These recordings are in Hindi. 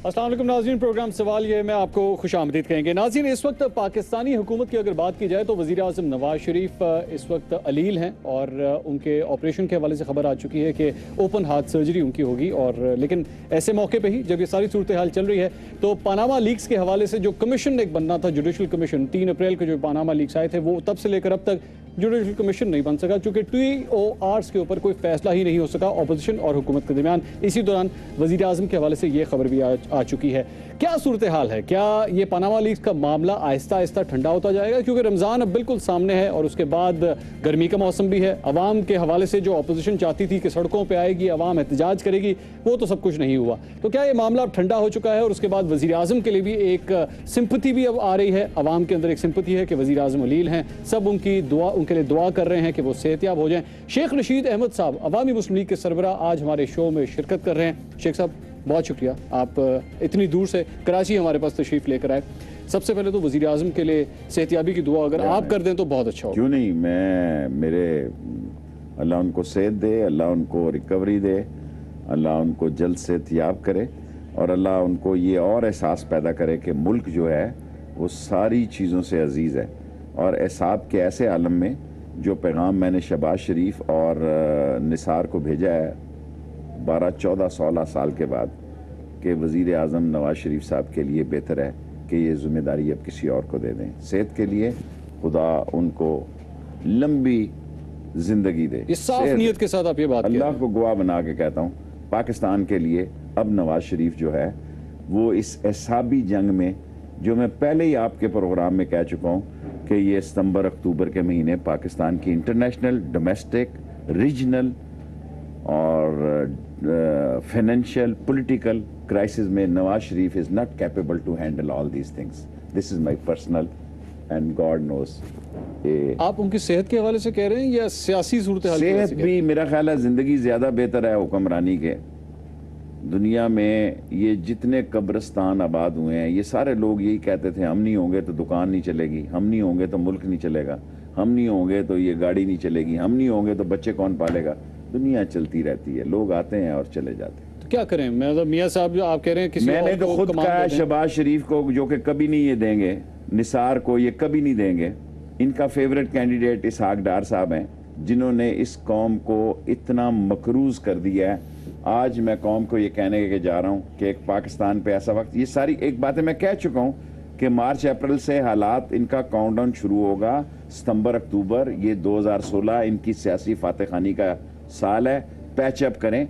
अस्सलाम वालेकुम नाज़रीन, प्रोग्राम सवाल ये में आपको खुशामदीद कहेंगे। नाज़रीन, इस वक्त पाकिस्तानी हुकूमत की अगर बात की जाए तो वज़ीर आज़म नवाज शरीफ इस वक्त अलील हैं और उनके ऑपरेशन के हवाले से खबर आ चुकी है कि ओपन हार्ट सर्जरी उनकी होगी। और लेकिन ऐसे मौके पर ही जब ये सारी सूरत हाल चल रही है तो पानामा लीक्स के हवाले से जो कमीशन एक बनना था, जुडिशल कमीशन, 3 अप्रैल को जो पानामा लीक्स आए थे वो तब से लेकर अब तक जुडिशल कमीशन नहीं बन सका, चूंकि TORs के ऊपर कोई फैसला ही नहीं हो सका अपोजिशन और हुकूमत के दरमियान। इसी दौरान वज़ीर आज़म के हवाले से ये खबर भी आ चुकी है। क्या सूरत हाल है? क्या ये पानामा लीक्स का मामला आहिस्ता आहिस्ता ठंडा होता जाएगा? क्योंकि रमज़ान अब बिल्कुल सामने है और उसके बाद गर्मी का मौसम भी है। अवाम के हवाले से जो अपोजिशन चाहती थी कि सड़कों पर आएगी, अवाम एहतजाज करेगी, वो तो सब कुछ नहीं हुआ। तो क्या ये मामला अब ठंडा हो चुका है और उसके बाद वज़ीर आज़म के लिए भी एक सिंपथी भी अब आ रही है? अवाम के अंदर एक सिंपथी है कि वज़ीर आज़म अलील हैं, सब उनकी दुआ, उनके लिए दुआ कर रहे हैं कि वो सेहतियाब हो जाएं। शेख रशीद अहमद साहब, अवामी मुस्लिम लीग के सरबराह, आज हमारे शो में शिरकत कर रहे हैं। शेख साहब, बहुत शुक्रिया, आप इतनी दूर से कराची हमारे पास तशरीफ़ लेकर आए। सबसे पहले तो वज़ीर आज़म के लिए सेहतियाबी की दुआ अगर आप कर दें तो बहुत अच्छा हो। क्यों नहीं, मेरे अल्लाह उनको सेहत दे, अल्लाह उनको रिकवरी दे, अल्लाह उनको जल्द सेहतियाब करे और अल्लाह उनको ये और एहसास पैदा करे कि मुल्क जो है वो सारी चीज़ों से अजीज़ है। और एहसाब के ऐसे आलम में जो पैगाम मैंने शहबाज शरीफ और निसार को भेजा है 12-14-16 साल के बाद कि वज़ीर आज़म नवाज शरीफ साहब के लिए बेहतर है कि ये ज़िम्मेदारी अब किसी और को दे दें। सेहत के लिए खुदा उनको लंबी ज़िंदगी दे। इस साफ नीयत के साथ आप ये बात अल्लाह को गवाह बना के कहता हूँ, पाकिस्तान के लिए अब नवाज शरीफ जो है वो इस एहसाबी जंग में, जो मैं पहले ही आपके प्रोग्राम में कह चुका हूँ कि ये सितंबर अक्टूबर के महीने पाकिस्तान की इंटरनेशनल, डोमेस्टिक, रीजनल और फाइनेंशियल, पॉलिटिकल क्राइसिस में Nawaz Sharif is not capable to handle all these things. This is my personal and God knows. आप उनकी सेहत के हवाले से कह रहे हैं या सियासी सूरत हाल? सेहत भी मेरा ख्याल है, जिंदगी ज्यादा बेहतर है हुक्मरानी के। दुनिया में ये जितने कब्रिस्तान आबाद हुए हैं, ये सारे लोग यही कहते थे, हम नहीं होंगे तो दुकान नहीं चलेगी, हम नहीं होंगे तो मुल्क नहीं चलेगा, हम नहीं होंगे तो ये गाड़ी नहीं चलेगी, हम नहीं होंगे तो बच्चे कौन पालेगा। दुनिया चलती रहती है, लोग आते हैं और चले जाते हैं। तो क्या करें? मियाँ साहब, जो आप कह रहे हैं किसी मैंने तो खुद कहा है शहबाज शरीफ को, जो कि कभी नहीं ये देंगे, निसार को ये कभी नहीं देंगे। इनका फेवरेट कैंडिडेट इसहाक डार साहब हैं, जिन्होंने इस कौम को इतना मकरूज कर दिया है। आज मैं कौम को ये कहने के जा रहा हूँ कि एक पाकिस्तान पे ऐसा वक्त, ये सारी एक बातें मैं कह चुका हूँ कि मार्च अप्रैल से हालात, इनका काउंटडाउन शुरू होगा सितंबर अक्टूबर। ये 2016 इनकी सियासी फातेखानी का साल है। पैचअप करें,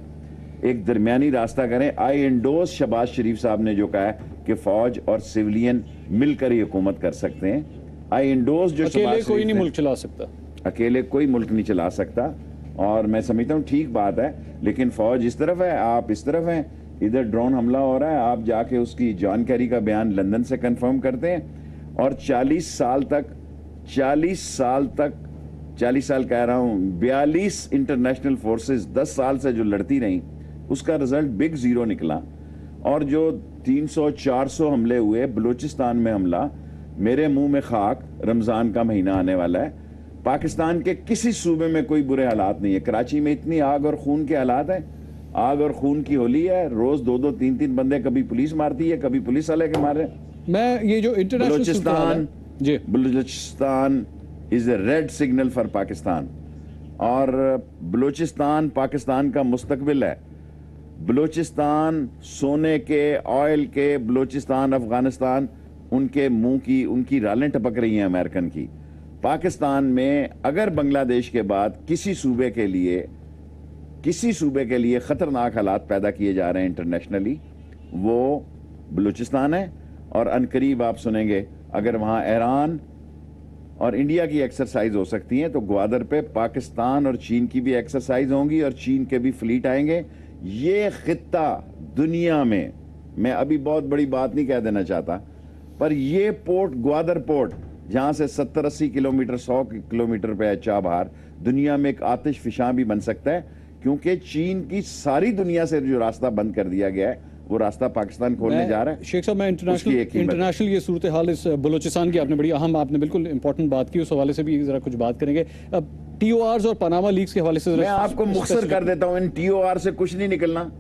एक दरमियानी रास्ता करें। आई एंडोर्स शहबाज शरीफ साहब ने जो कहा है कि फौज और सिविलियन मिलकर ही हुकूमत कर सकते हैं। आई एंडोर्स जो अकेले कोई नहीं मुल्क चला सकता, अकेले कोई मुल्क नहीं चला सकता। और मैं समझता हूँ ठीक बात है, लेकिन फौज इस तरफ है, आप इस तरफ हैं, इधर ड्रोन हमला हो रहा है, आप जाके उसकी जॉन कैरी का बयान लंदन से कंफर्म करते हैं। और 40 साल तक 40 साल कह रहा हूँ, 42 इंटरनेशनल फोर्सेस 10 साल से जो लड़ती रहीं, उसका रिजल्ट बिग जीरो निकला। और जो 300-400 हमले हुए, बलूचिस्तान में हमला, मेरे मुंह में खाक, रमजान का महीना आने वाला है। पाकिस्तान के किसी सूबे में कोई बुरे हालात नहीं है। कराची में इतनी आग और खून के हालात हैं, आग और खून की होली है। रोज 2-2, 3-3 बंदे कभी पुलिस मारती है, कभी पुलिस वाले के मारे। मैं ये जो Balochistan is a red signal for Pakistan, और बलूचिस्तान पाकिस्तान का मुस्तकबिल है। बलूचिस्तान सोने के, ऑयल के, बलूचिस्तान अफगानिस्तान, उनके मुंह की, उनकी रालें टपक रही हैं अमेरिकन की। पाकिस्तान में अगर बांग्लादेश के बाद किसी सूबे के लिए खतरनाक हालात पैदा किए जा रहे हैं इंटरनेशनली, वो बलूचिस्तान है। और अनकरीब आप सुनेंगे, अगर वहां ईरान और इंडिया की एक्सरसाइज हो सकती है, तो ग्वादर पे पाकिस्तान और चीन की भी एक्सरसाइज होंगी और चीन के भी फ्लीट आएंगे। ये खित्ता दुनिया में, मैं अभी बहुत बड़ी बात नहीं कह देना चाहता, पर ये पोर्ट, ग्वादर पोर्ट, जहां से 70-80 किलोमीटर, 100 किलोमीटर पे है चाबहार, दुनिया में एक आतिश फिशां भी बन सकता है। क्योंकि चीन की सारी दुनिया से जो रास्ता बंद कर दिया गया है, वो रास्ता पाकिस्तान खोलने जा रहा है। शेख साहब, मैं इंटरनेशनल ये सूरत हाल इस बलूचिस्तान की आपने बड़ी अहम, आपने बिल्कुल इंपॉर्टेंट बात की, उस हवाले से भी जरा कुछ बात करेंगे। अब TORs और पनामा लीक्स के हवाले से मैं आपको मुख्तसर कर देता हूं, इन TOR से कुछ नहीं निकलना।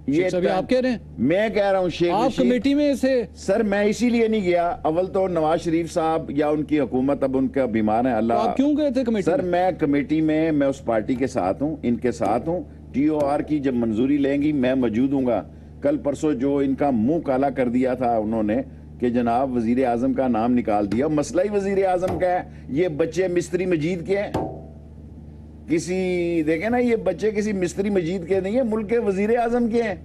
शेख साहब, ये आप कह रहे हैं? मैं कह रहा हूँ शेख आप रशीद, कमेटी में से सर मैं इसीलिए नहीं गया। अव्वल तो नवाज शरीफ साहब या उनकी हुकूमत अब उनका बीमार है, तो अल्लाह। आप क्यों गए थे कमेटी सर में? मैं कमेटी में, मैं उस पार्टी के साथ हूँ, इनके साथ हूँ। TOR की जब मंजूरी लेंगी मैं मौजूद हूँगा। कल परसों जो इनका मुंह काला कर दिया था उन्होंने कि जनाब वजीर आजम का नाम निकाल दिया, मसला ही वजीर आजम का है। ये बच्चे मिस्त्री मजीद के हैं, किसी देखे ना, ये बच्चे किसी मिस्त्री मजीद के नहीं है, मुल्क के वजीर आजम के हैं।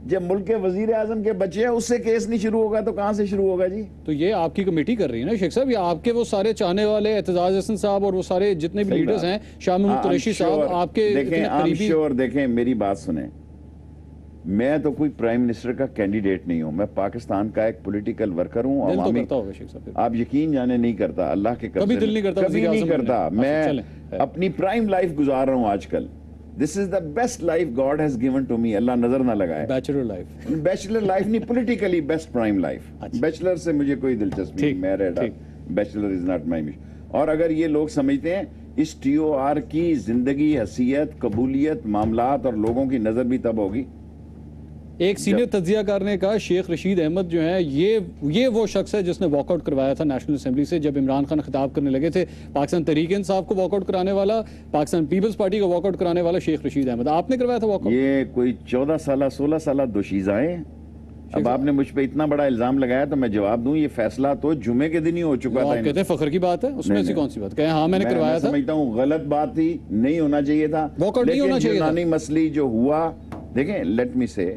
जब मुल्क के वजीर आजम के बच्चे हैं, उससे केस नहीं शुरू होगा तो कहां से शुरू होगा जी? तो ये आपकी कमेटी कर रही है ना शेख साहब, ये आपके वो सारे चाहने वाले एतजाज हसन साहब और वो सारे जितने भी लीडर्स हैं, शाह महमूद कुरैशी साहब, आपके देखें, इतने करीबी। देखें मेरी बात सुने, मैं तो कोई प्राइम मिनिस्टर का कैंडिडेट नहीं हूं, मैं पाकिस्तान का एक पॉलिटिकल वर्कर हूं। दिल तो करता होगा शेख साहब, आप यकीन जाने नहीं करता, अल्लाह के कभी दिल नहीं करता, कभी नहीं करता। अच्छा, मैं अपनी प्राइम लाइफ गुजार रहा हूं आजकल। This is the best life God has given to me, अल्लाह नजर ना लगाए। बैचलर लाइफ, बैचलर लाइफ नहीं, politically best prime life. Bachelor से मुझे कोई दिलचस्पी नहीं, married, bachelor is not my mission. और अगर ये लोग समझते हैं इस TOR की जिंदगी, हैसियत, कबूलियत, मामलात और लोगों की नजर भी तब होगी। एक सीनियर तज्जियाकार ने कहा शेख रशीद अहमद जो है ये वो शख्स है जिसने वॉकआउट करवाया था नेशनल असेंबली से जब इमरान खान खिताब करने लगे थे। पाकिस्तान तहरीक इंसाफ को वॉकआउट कराने वाला, पाकिस्तान पीपल्स पार्टी को वॉकआउट कराने वाला शेख रशीद अहमद, आपने करवाया था वॉकआउट? ये कोई 14 साल 16 साल दोशीज़ाएं। अब आपने मुझ पे इतना बड़ा इल्जाम लगाया तो मैं जवाब दूं, ये फैसला तो जुमे के दिन ही हो चुका था। आप कहते हैं फख्र की बात है, उसमें ऐसी कौन सी बात? कहें हाँ मैंने करवाया था। समझता हूँ गलत बात थी, नहीं होना चाहिए था, वॉकआउट नहीं होना चाहिए था। यूनानी मसली जो हुआ, देखें लेट मी से,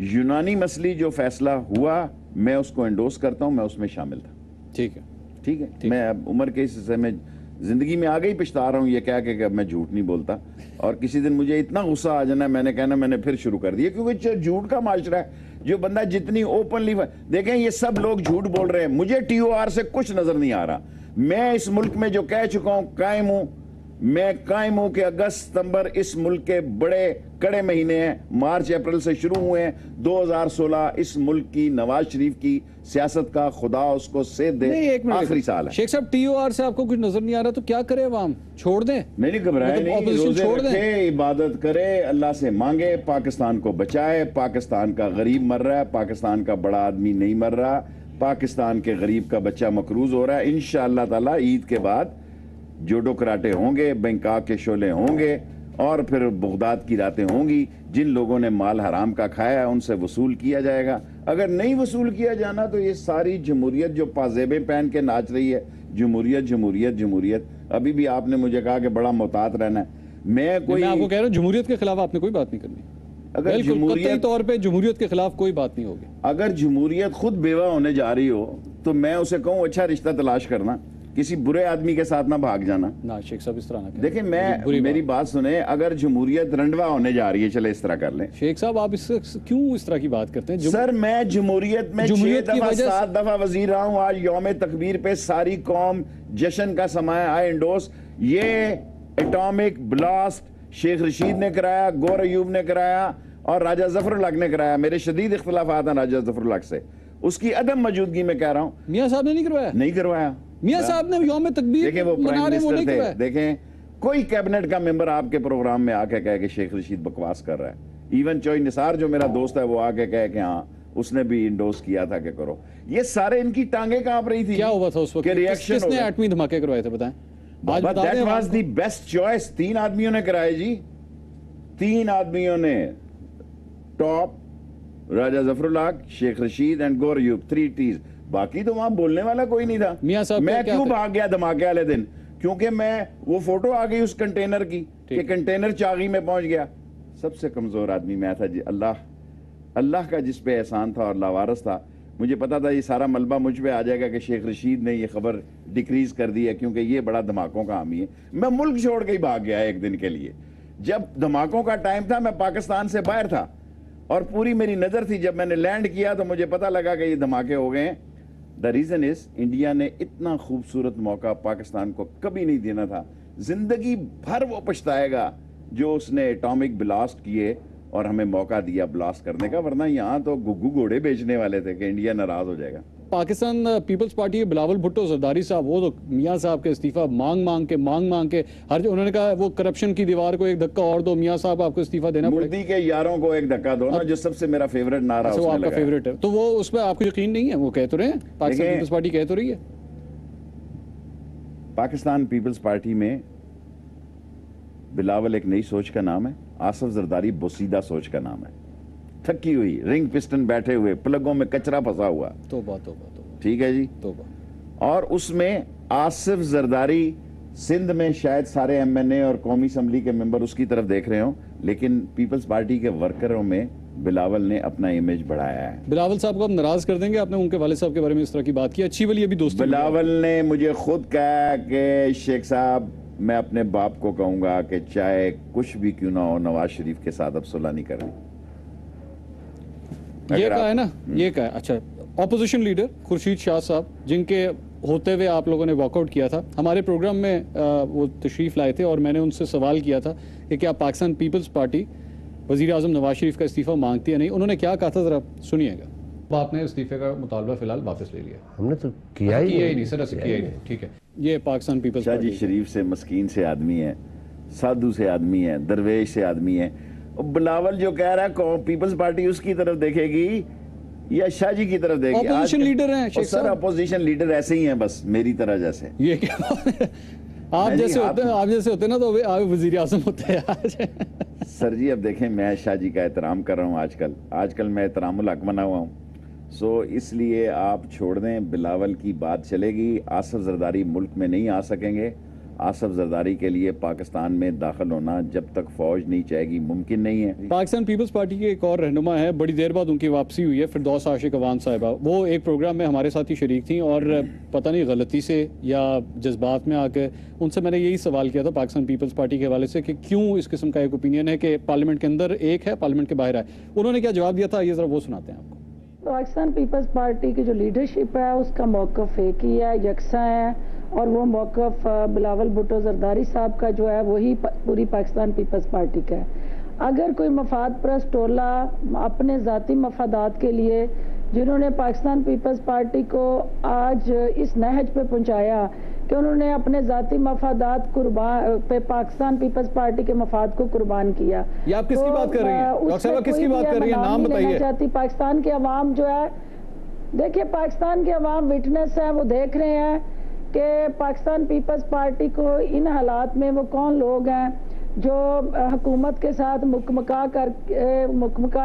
यूनानी मसली जो फैसला हुआ मैं उसको एंडोर्स करता हूं, मैं उसमें शामिल था। ठीक है, ठीक है। मैं अब उम्र के हिस्से में जिंदगी में आगे ही पछता रहा हूं ये क्या कि अब मैं झूठ नहीं बोलता। और किसी दिन मुझे इतना गुस्सा आ जाना, मैंने कहना मैंने फिर शुरू कर दिया, क्योंकि झूठ का माशरा है। जो बंदा जितनी ओपनली, देखें ये सब लोग झूठ बोल रहे हैं, मुझे TOR से कुछ नजर नहीं आ रहा। मैं इस मुल्क में जो कह चुका हूं कायम हूं, मैं कायम हूं कि अगस्त सितंबर इस मुल्क के बड़े कड़े महीने हैं, मार्च अप्रैल से शुरू हुए हैं। 2016 इस मुल्क की नवाज शरीफ की सियासत का खुदा उसको सेध दे आखिरी साल है। शेख साहब TOR से आपको कुछ नजर नहीं आ रहा तो क्या करे अवाम? छोड़ दें? नहीं घबराए नहीं, रोजे रखे, इबादत करे, अल्लाह से मांगे, पाकिस्तान को बचाए। पाकिस्तान का गरीब मर रहा है, पाकिस्तान का बड़ा आदमी नहीं मर रहा, पाकिस्तान के गरीब का बच्चा मकरूज हो रहा है। इंशाअल्लाह ताला ईद के बाद जोडो कराटे होंगे, बैंकॉक के शोले होंगे और फिर बगदाद की रातें होंगी। जिन लोगों ने माल हराम का खाया है उनसे वसूल किया जाएगा। अगर नहीं वसूल किया जाना तो ये सारी जमहूरियत जो पाजेबें पहन के नाच रही है, जमहूरियत जमहूरियत जमहूरियत, अभी भी आपने मुझे कहा कि बड़ा मोहतात रहना है। मैं आपको कह रहा हूँ जमहूरियत के खिलाफ आपने कोई बात नहीं करनी। अगर जमहूरियत तौर पे जमहूरियत के खिलाफ कोई बात नहीं होगी। अगर जमहूरियत खुद बेवा होने जा रही हो तो मैं उसे कहूँ अच्छा रिश्ता तलाश करना, किसी बुरे आदमी के साथ ना भाग जाना। ना शेख साहब इस तरह ना देखिए, मैं मेरी बात सुने, अगर जमहूरियत रंडवा होने जा रही है, चले इस तरह कर लें। शेख साहब आप क्यों इस तरह की बात करते हैं? सर मैं जमहूरियत में 6 दफा 7 दफा वजीर रहा हूं। आज यौम तकबीर पे सारी कौम जश्न का समय, आई एंडोर्स। ये एटॉमिक ब्लास्ट शेख रशीद ने कराया, गौर अयूब ने कराया और राजा जफरुल्लाह ने कराया। मेरे शदीद इख्तिलाफात हैं राजा जफरुल्लाह से, उसकी अदम मौजूदगी में कह रहा हूं। मियां साहब ने नहीं करवाया? नहीं करवाया। मियां साहब ने यौम तकबीर देखें वो प्राइम मिनिस्टर थे, देखें कोई कैबिनेट का मेंबर आपके प्रोग्राम में आके कहे कि शेख रशीद बकवास कर रहा है। इवन चोई निसार जो मेरा दोस्त है वो आके कहे कि हाँ उसने भी इंडोर्स किया था कि करो। ये सारे इनकी टांगे कांप रही थी। क्या हुआ था उस वक्त? रिएक्शन किसने एटमी धमाके करवाए थे बताएं? That was the best choice. 3 आदमियों ने कराए जी, 3 आदमियों ने, टॉप, राजा जफरुल्लाह, शेख रशीद एंड गौर अयूब, 3 टीज। बाकी तो वहां बोलने वाला कोई नहीं था। मियां साहब मैं क्यों भाग गया धमाके वाले दिन? क्योंकि मैं वो फोटो आ गई उस कंटेनर की कि कंटेनर चागी में पहुंच गया। सबसे कमजोर आदमी मैं था जी। अल्लाह का जिस पे एहसान था और लावारस था। मुझे पता था ये सारा मलबा मुझ पे आ जाएगा कि शेख रशीद ने ये खबर डिक्रीज कर दी है क्योंकि ये बड़ा धमाकों का हामी है। मैं मुल्क छोड़ के ही भाग गया एक दिन के लिए। जब धमाकों का टाइम था मैं पाकिस्तान से बाहर था और पूरी मेरी नजर थी। जब मैंने लैंड किया तो मुझे पता लगा कि ये धमाके हो गए हैं। द रीजन इज इंडिया ने इतना खूबसूरत मौका पाकिस्तान को कभी नहीं देना था। जिंदगी भर वो पछताएगा जो उसने एटॉमिक ब्लास्ट किए और हमें मौका दिया ब्लास्ट करने का, वरना यहाँ तो गुग्गू घोड़े बेचने वाले थे कि इंडिया नाराज हो जाएगा। पाकिस्तान पीपल्स पार्टी के बिलावल भुट्टो जरदारी साहब, वो तो मियाँ साहब के इस्तीफा मांग मांग के हर उन्होंने कहा वो करप्शन की दीवार को एक धक्का और दो, मियाँ साहब आपको इस्तीफा देना पड़ेगा। मोदी के यारों को एक धक्का दो ना, जो सबसे मेरा फेवरेट नारा वो आपका फेवरेट है, तो वो उस पर आपको यकीन नहीं है? वो कह तो रहे हैं, पाकिस्तान पीपल्स पार्टी कह तो रही है। पाकिस्तान पीपल्स पार्टी में बिलावल एक नई सोच का नाम है, आसिफ जरदारी बोसीदा सोच का नाम है। थकी हुई, रिंग पिस्टन बैठे हुए, प्लगों में कचरा फंसा हुआ। तौबा। ठीक है जी, तौबा। और उसमें आसिफ जरदारी सिंध में शायद सारे एमएनए और कौमी असम्बली के मेंबर उसकी तरफ देख रहे हो, लेकिन पीपल्स पार्टी के वर्करों में बिलावल ने अपना इमेज बढ़ाया है। बिलावल साहब को आप नाराज कर देंगे? आपने उनके वाले साहब के बारे में इस तरह की बात की, अच्छी वाली अभी दोस्ती। बिलावल ने मुझे खुद कहा कि शेख साहब, मैं अपने बाप को कहूंगा कि चाहे कुछ भी क्यों ना हो, नवाज शरीफ के साथ अब सुलह नहीं करनी। ये कहा है ना, ये कहा है। अच्छा, ऑपोजिशन लीडर खुर्शीद शाह साहब, जिनके होते हुए आप लोगों ने वॉकआउट किया था, हमारे प्रोग्राम में वो तशरीफ लाए थे और मैंने उनसे सवाल किया था कि क्या पाकिस्तान पीपल्स पार्टी वज़ीर आज़म नवाज शरीफ का इस्तीफा मांगती है नहीं। उन्होंने क्या कहा था, ज़रा सुनिएगा। आपने इस्तीफे का मुतालबा फिलहाल वापस ले लिया? हमने तो किया ही नहीं सर, ऐसे किया ही नहीं। ठीक है, ये पाकिस्तान पीपल्स शाहजी शरीफ से मस्कीन से आदमी है, साधु से आदमी है, दरवेश से आदमी है। बिलावल जो कह रहा है पीपल्स पार्टी उसकी तरफ देखेगी या शाहजी की तरफ देखेगी? अपोजिशन लीडर हैं शेख साहब। सर अपोजिशन लीडर ऐसे ही हैं, बस मेरी तरह जैसे। ये क्या आप जैसे होते हैं, आप जैसे होते हैं ना, तो वजीर आजम होते हैं आज। सर जी अब देखें, मैं शाहजी का एहतराम कर रहा हूँ आजकल मैं एहतरामुल हक बना हुआ हूँ, सो इसलिए आप छोड़ दें, बिलावल की बात चलेगी। आसिफ जरदारी मुल्क में नहीं आ सकेंगे। आसिफ जरदारी के लिए पाकिस्तान में दाखिल होना जब तक फौज नहीं चाहेगी मुमकिन नहीं है। पाकिस्तान पीपल्स पार्टी के एक और रहनुमा है, बड़ी देर बाद उनकी वापसी हुई है, फिरदौस आशिक अवान साहिबा। वो एक प्रोग्राम में हमारे साथ ही शरीक थी और पता नहीं गलती से या जज्बात में आकर उनसे मैंने यही सवाल किया था पाकिस्तान पीपल्स पार्टी के हवाले से कि क्यों इस किस्म का एक ओपिनियन है कि पार्लियामेंट के अंदर एक है, पार्लियामेंट के बाहर है। उन्होंने क्या जवाब दिया था, ये ज़रा वो सुनाते हैं आपको। पाकिस्तान पीपल्स पार्टी की जो लीडरशिप है उसका मौक़िफ़ एक ही है, यकसा है, और वो मौक़िफ़ बिलावल भुट्टो जरदारी साहब का जो है वही पूरी पाकिस्तान पीपल्स पार्टी का है। अगर कोई मफाद परस्त टोला अपने ज़ाती मफादात के लिए, जिन्होंने पाकिस्तान पीपल्स पार्टी को आज इस नहज पे पहुंचाया कि उन्होंने अपने ज़ाती मफादात पे पाकिस्तान पीपल्स पार्टी के मफाद को कुर्बान किया। ये आप किसकी बात कर रही हैं? डॉक्टर साहब किसकी बात कर रही हैं? नाम बताइए। पाकिस्तान के अवाम जो है, देखिए पाकिस्तान के अवाम विटनेस है, वो देख रहे हैं कि पाकिस्तान पीपल्स पार्टी को इन हालात में वो कौन लोग हैं जो हुकूमत के साथ मुकमका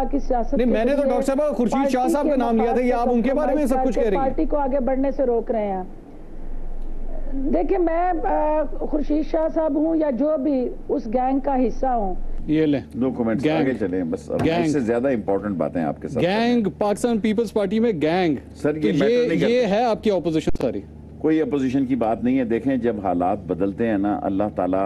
की सियासत। नहीं, मैंने तो डॉक्टर साहब खुर्शीद शाह साहब का नाम लिया था, ये आप उनके बारे में सब कुछ कह रही हैं। पार्टी को आगे बढ़ने से रोक रहे हैं। देखिए, मैं खुर्शीद शाह साहब हूँ या जो भी उस गैंग का हिस्सा हूँ। ये ले दो कमेंट्स आगे चले, बस इससे ज्यादा इंपॉर्टेंट बातें आपके साथ। गैंग, पाकिस्तान पीपल्स पार्टी में गैंग, सर ये है आपकी ऑपोजिशन सारी? कोई अपोजिशन की बात नहीं है। देखें, जब हालात बदलते हैं ना, अल्लाह ताला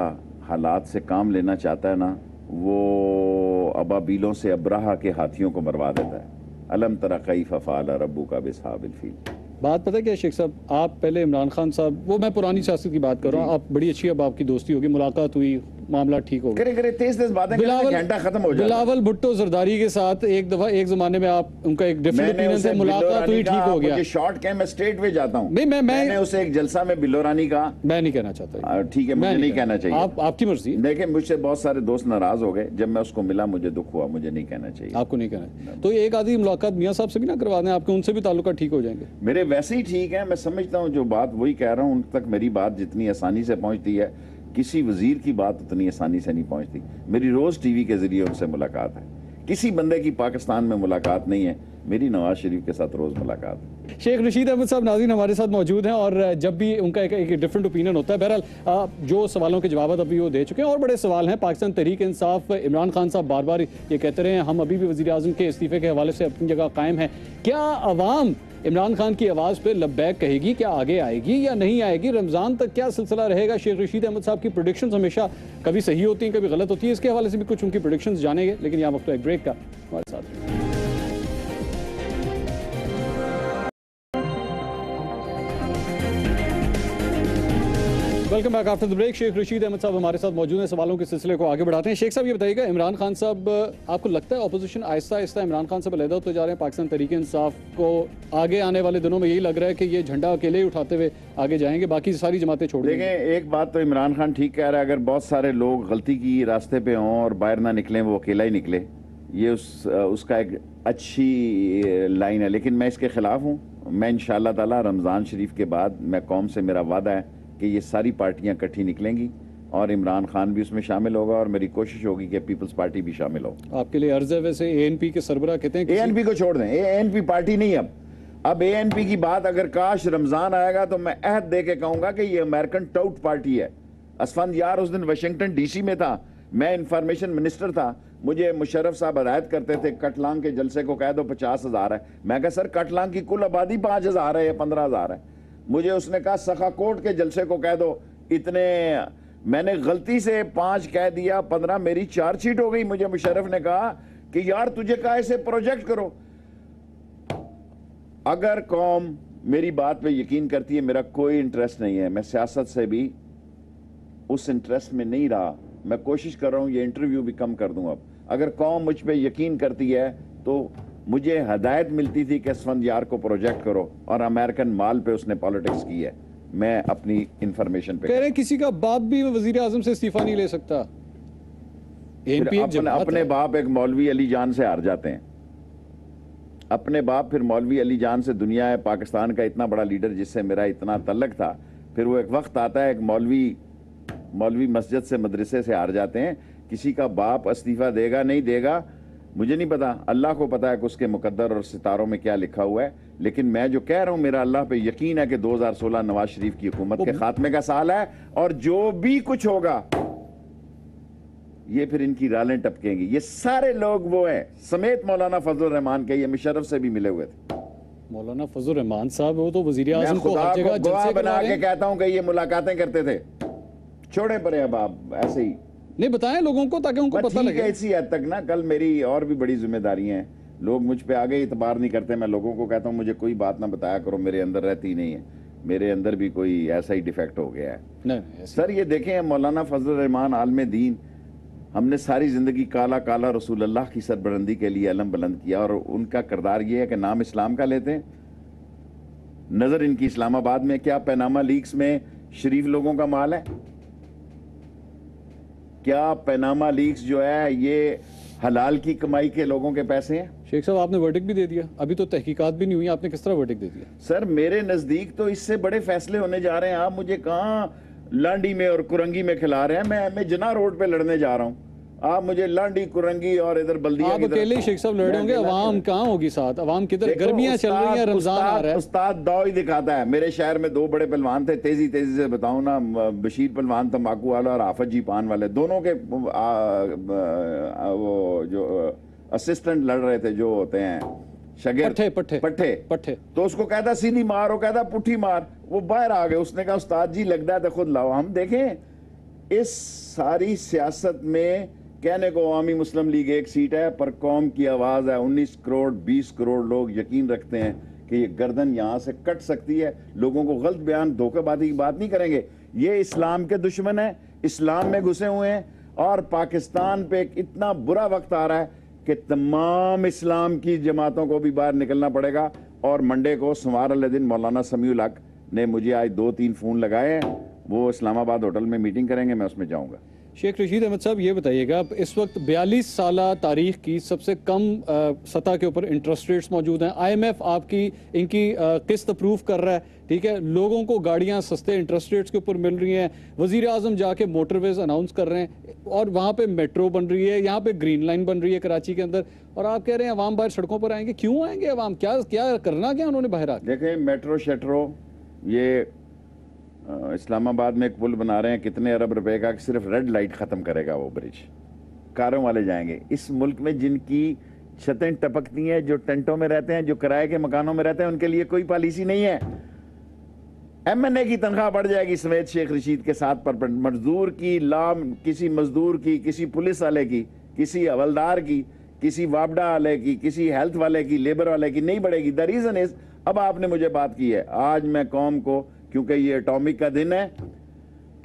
हालात से काम लेना चाहता है ना, वो अबाबीलों से अब्राहा के हाथियों को मरवा देता है। अलम तरा कैफ फ़अल रब्बुका बिअस्हाबिल फील। बात पता क्या शेख साहब, आप पहले इमरान खान साहब, वो मैं पुरानी सियासत की बात कर रहा हूँ, आप बड़ी अच्छी, अब आपकी दोस्ती होगी, मुलाकात हुई, मामला ठीक हो गया। तेज बातें घंटा खत्म हो जाए। बिलावल भुट्टो जरदारी के साथ एक दफा एक जमाने में आप उनका एक डिफरेंट ओपिनियन से मुलाकात हुई, ठीक हो गया। शॉर्ट के मैं स्ट्रेट वे जाता हूँ। नहीं, मैंने उसे एक जलसा में बिल्लो रानी कहा, मैं नहीं कहना चाहता। ठीक है, मुझे नहीं कहना चाहिए, आपकी मर्जी। देखिए, मुझसे बहुत सारे दोस्त नाराज हो गए जब मैं उसको मिला, मुझे दुख हुआ, मुझे नहीं कहना चाहिए। आपको नहीं कहना तो एक आधी मुलाकात मियाँ साहब से भी ना करवा दें, आपके उनसे भी ताल्लुका ठीक हो जाएंगे। मेरे वैसे ही ठीक है, मैं समझता हूँ जो बात वही कह रहा हूँ, उन तक मेरी बात जितनी आसानी से पहुँचती है, किसी वजीर की बात उतनी आसानी से नहीं पहुँचती। मेरी रोज़ टीवी के जरिए उनसे मुलाकात है। किसी बंदे की पाकिस्तान में मुलाकात नहीं है, मेरी नवाज शरीफ के साथ रोज़ मुलाकात है। शेख रशीद अहमद साहब नाज़रीन हमारे साथ मौजूद हैं और जब भी उनका एक डिफरेंट ओपिनियन होता है। बहरहाल जो सवालों के जवाब अभी वो दे चुके हैं और बड़े सवाल हैं। पाकिस्तान तहरीक इंसाफ, इमरान खान साहब बार बार ये कहते रहे हैं हम अभी भी वज़ीर आज़म के इस्तीफे के हवाले से अपनी जगह कायम है। क्या अवाम इमरान खान की आवाज़ पे लब्बैक कहेगी? क्या आगे आएगी या नहीं आएगी? रमज़ान तक क्या सिलसिला रहेगा? शेख रशीद अहमद साहब की प्रेडिक्शंस हमेशा कभी सही होती हैं, कभी गलत होती है। इसके हवाले से भी कुछ उनकी प्रेडिक्शंस जानेंगे, लेकिन यहाँ वक्त एक ब्रेक का हमारे साथ। Welcome back after the break. Sheikh Rashid Ahmed साहब हमारे साथ मौजूद हैं। सवालों के सिलसिले को आगे बढ़ाते हैं। शेख साहब ये बताइएगा, इमरान खान साहब, आपको लगता है अपोजिशन आहिस्ता आहिस्ता इमरान खान साहब अलहदा होते जा रहे हैं? पाकिस्तान तहरीक इंसाफ को आगे आने वाले दिनों में यही लग रहा है कि ये झंडा अकेले ही उठाते हुए आगे जाएंगे, बाकी सारी जमातें छोड़ देंगे? देखें, एक बात तो इमरान खान ठीक कह रहा है, अगर बहुत सारे लोग गलती की रास्ते पे हों और बाहर ना निकलें, वो अकेला ही निकले, ये उसका एक अच्छी लाइन है। लेकिन मैं इसके खिलाफ हूँ। मैं इंशाअल्लाह ताला रमज़ान शरीफ के बाद मैं कौम से मेरा वादा है कि ये सारी पार्टियां इकट्ठी निकलेंगी और इमरान खान भी उसमें शामिल होगा और मेरी कोशिश होगी कि पीपल्स पार्टी भी शामिल हो। आपके लिए अर्ज है। वैसे एएनपी के सरबराह कहते हैं एएनपी को छोड़ दें, एएनपी पार्टी नहीं। अब एएनपी की बात, अगर काश रमजान आएगा तो मैं अहद दे के कहूंगा कि ये अमेरिकन टाउट पार्टी है। असफंद यार उस दिन वाशिंगटन डीसी में था, मैं इंफॉर्मेशन मिनिस्टर था, मुझे मुशर्रफ साहब हदायत करते थे कटलांग के जलसे को कह दो 50,000 है। मैं कहा सर कटलांग की कुल आबादी 5,000 है या 15,000 है। मुझे उसने कहा सखाकोट के जलसे को कह दो इतने। मैंने गलती से 5 कह दिया, 15 मेरी चार्जशीट हो गई। मुझे मुशर्रफ ने कहा कि यार तुझे कहा ऐसे प्रोजेक्ट करो। अगर कौम मेरी बात पे यकीन करती है, मेरा कोई इंटरेस्ट नहीं है, मैं सियासत से भी उस इंटरेस्ट में नहीं रहा। मैं कोशिश कर रहा हूं ये इंटरव्यू भी कम कर दूं। अब अगर कौम मुझ पे यकीन करती है तो मुझे हदायत मिलती थी कि असफंद यार को प्रोजेक्ट करो, और अमेरिकन माल पे उसने पॉलिटिक्स की है। मैं अपनी इंफॉर्मेशन पे कह रहे हैं किसी का बाप भी वजीर आजम से इस्तीफा नहीं ले सकता। अपने बाप एक मौलवी अली जान से हार जाते हैं। अपने बाप फिर मौलवी अली जान से, दुनिया है पाकिस्तान का इतना बड़ा लीडर जिससे मेरा इतना तल्लक था, फिर वो एक वक्त आता है एक मौलवी मस्जिद से मदरसे से हार जाते हैं। किसी का बाप इस्तीफा देगा नहीं देगा मुझे नहीं पता, अल्लाह को पता है कि उसके मुकद्दर और सितारों में क्या लिखा हुआ है। लेकिन मैं जो कह रहा हूं, मेरा अल्लाह पे यकीन है कि 2016 नवाज शरीफ की हुकूमत के खात्मे का साल है, और जो भी कुछ होगा ये फिर इनकी रालें टपकेंगी। ये सारे लोग वो हैं, समेत मौलाना फजल रहमान के, ये मुशर्रफ से भी मिले हुए थे। मौलाना फजल रहमान साहब वो तो वजीर आजम को हर जगह गवाह बना के कहता हूं कि ये मुलाकातें करते थे। छोड़े पड़े अब आप ऐसे ही नहीं बताएं लोगों को ताकि उनको पता लगे। इसी हद तक ना, कल मेरी और भी बड़ी जिम्मेदारी हैं। लोग मुझ पे आगे इतबार नहीं करते। मैं लोगों को कहता हूं मुझे कोई बात ना बताया करो, मेरे अंदर रहती नहीं है। मेरे अंदर भी कोई ऐसा ही डिफेक्ट हो गया है। नहीं सर ये देखें, मौलाना फजल रहमान आलम दीन, हमने सारी जिंदगी काला काला रसूल अल्लाह की सरबरंदी के लिए अलम बुलंद किया, और उनका किरदार ये है कि नाम इस्लाम का लेते हैं। नजर इनकी इस्लामाबाद में, क्या पैनामा लीक्स में शरीफ लोगों का माल है? क्या पैनामा लीक्स जो है ये हलाल की कमाई के लोगों के पैसे हैं? शेख साहब आपने वर्डिक्ट भी दे दिया, अभी तो तहकीकात भी नहीं हुई, आपने किस तरह वर्डिक्ट दे दिया? सर मेरे नजदीक तो इससे बड़े फैसले होने जा रहे हैं। आप मुझे कहाँ लांडी में और कुरंगी में खिला रहे हैं? मैं जना रोड पे लड़ने जा रहा हूँ, आप मुझे लांडी कुरंगी और इधर बल्दिया। आप अकेले ही शेख साहब लड़ रहे होंगे, अवाम कहाँ होगी साथ? अवाम किधर? गर्मियां चल रही हैं, रमजान आ रहा है। उस्ताद दाव ही दिखाता है। मेरे शहर में 2 बड़े पहलवान थे, तेजी से बताऊं ना, बशीर पहलवान तंबाकू वाला और आफत जी पान वाले, दोनों के वो जो असिस्टेंट लड़ रहे थे, जो होते हैं शगिर्द, पट्टे। तो उसको कहता सीधी मार, वो कहता पुठी मार। वो बाहर आ गए, उसने कहा उस्ताद जी लगता है तो खुद लाओ। हम देखें इस सारी सियासत में कहने को अवामी मुस्लिम लीग एक सीट है, पर कौम की आवाज है। 19 करोड़ 20 करोड़ लोग यकीन रखते हैं कि ये गर्दन यहां से कट सकती है। लोगों को गलत बयान, धोखेबाजी की बात नहीं करेंगे। ये इस्लाम के दुश्मन है, इस्लाम में घुसे हुए हैं, और पाकिस्तान पे एक इतना बुरा वक्त आ रहा है कि तमाम इस्लाम की जमातों को भी बाहर निकलना पड़ेगा। और मंडे को सोमवार वाले दिन मौलाना समीउल हक ने मुझे आज 2-3 फोन लगाए हैं, वो इस्लामाबाद होटल में मीटिंग करेंगे, मैं उसमें जाऊंगा। शेख रशीद अहमद साहब ये बताइएगा, इस वक्त 42 साल तारीख की सबसे कम सतह के ऊपर इंटरेस्ट रेट्स मौजूद हैं। IMF आपकी इनकी किस्त अप्रूव कर रहा है, ठीक है। लोगों को गाड़ियां सस्ते इंटरेस्ट रेट्स के ऊपर मिल रही हैं। वजीर आजम जाके मोटरवेज अनाउंस कर रहे हैं, और वहाँ पे मेट्रो बन रही है, यहाँ पे ग्रीन लाइन बन रही है कराची के अंदर, और आप कह रहे हैं अवाम बाहर सड़कों पर आएंगे। क्यों आएंगे अवाम? क्या करना क्या उन्होंने बाहर आके? देखें, मेट्रो शेट्रो, ये इस्लामाबाद में एक पुल बना रहे हैं कितने अरब रुपए का, सिर्फ रेड लाइट खत्म करेगा वो ब्रिज। कारों वाले जाएंगे। इस मुल्क में जिनकी छतें टपकती हैं, जो टेंटों में रहते हैं, जो किराए के मकानों में रहते हैं, उनके लिए कोई पॉलिसी नहीं है। MNA की तनख्वाह बढ़ जाएगी समेत शेख रशीद के 7%। मजदूर की किसी मजदूर की, किसी पुलिस वाले की, किसी हवलदार की, किसी वापडा वाले की, किसी हेल्थ वाले की, लेबर वाले की नहीं बढ़ेगी। द रीजन इज, अब आपने मुझे बात की है, आज मैं कौम को, क्योंकि ये एटॉमिक का दिन है,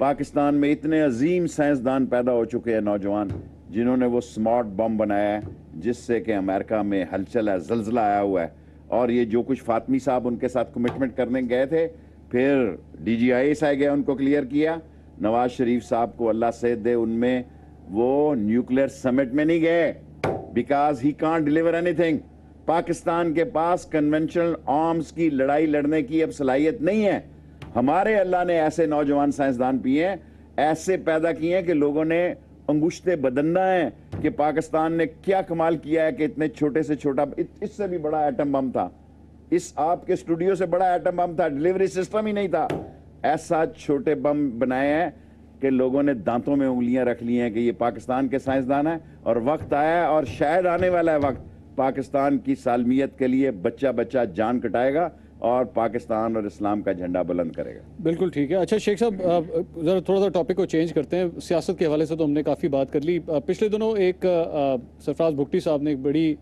पाकिस्तान में इतने अजीम साइंसदान पैदा हो चुके हैं नौजवान, जिन्होंने वो स्मार्ट बम बनाया है जिससे कि अमेरिका में हलचल है, जल्जला आया हुआ है। और ये जो कुछ फातमी साहब उनके साथ कमिटमेंट करने गए थे, फिर DGIS गया, उनको क्लियर किया। नवाज शरीफ साहब को अल्लाह सेहत दे, उनमें वो न्यूक्लियर समिट में नहीं गए because he can't deliver anything. Pakistan के पास कन्वेंशनल आर्म्स की लड़ाई लड़ने की अब सलाहियत नहीं है। हमारे अल्लाह ने ऐसे नौजवान साइंसदान पिए हैं, ऐसे पैदा किए हैं कि लोगों ने अंगुश्ते बदलना है कि पाकिस्तान ने क्या कमाल किया है कि इतने छोटे से छोटा, इससे भी बड़ा एटम बम था, इस आपके स्टूडियो से बड़ा एटम बम था, डिलीवरी सिस्टम ही नहीं था। ऐसा छोटे बम बनाए हैं कि लोगों ने दांतों में उंगलियां रख ली हैं कि ये पाकिस्तान के साइंसदान हैं। और वक्त आया है और शायद आने वाला है वक्त, पाकिस्तान की सालमियत के लिए बच्चा बच्चा जान कटाएगा और पाकिस्तान और इस्लाम का झंडा बुलंद करेगा। बिल्कुल ठीक है। अच्छा शेख साहब, ज़रा थोड़ा सा टॉपिक को चेंज करते हैं। सियासत के हवाले से तो हमने काफ़ी बात कर ली। पिछले दिनों एक सरफराज भुट्टी साहब ने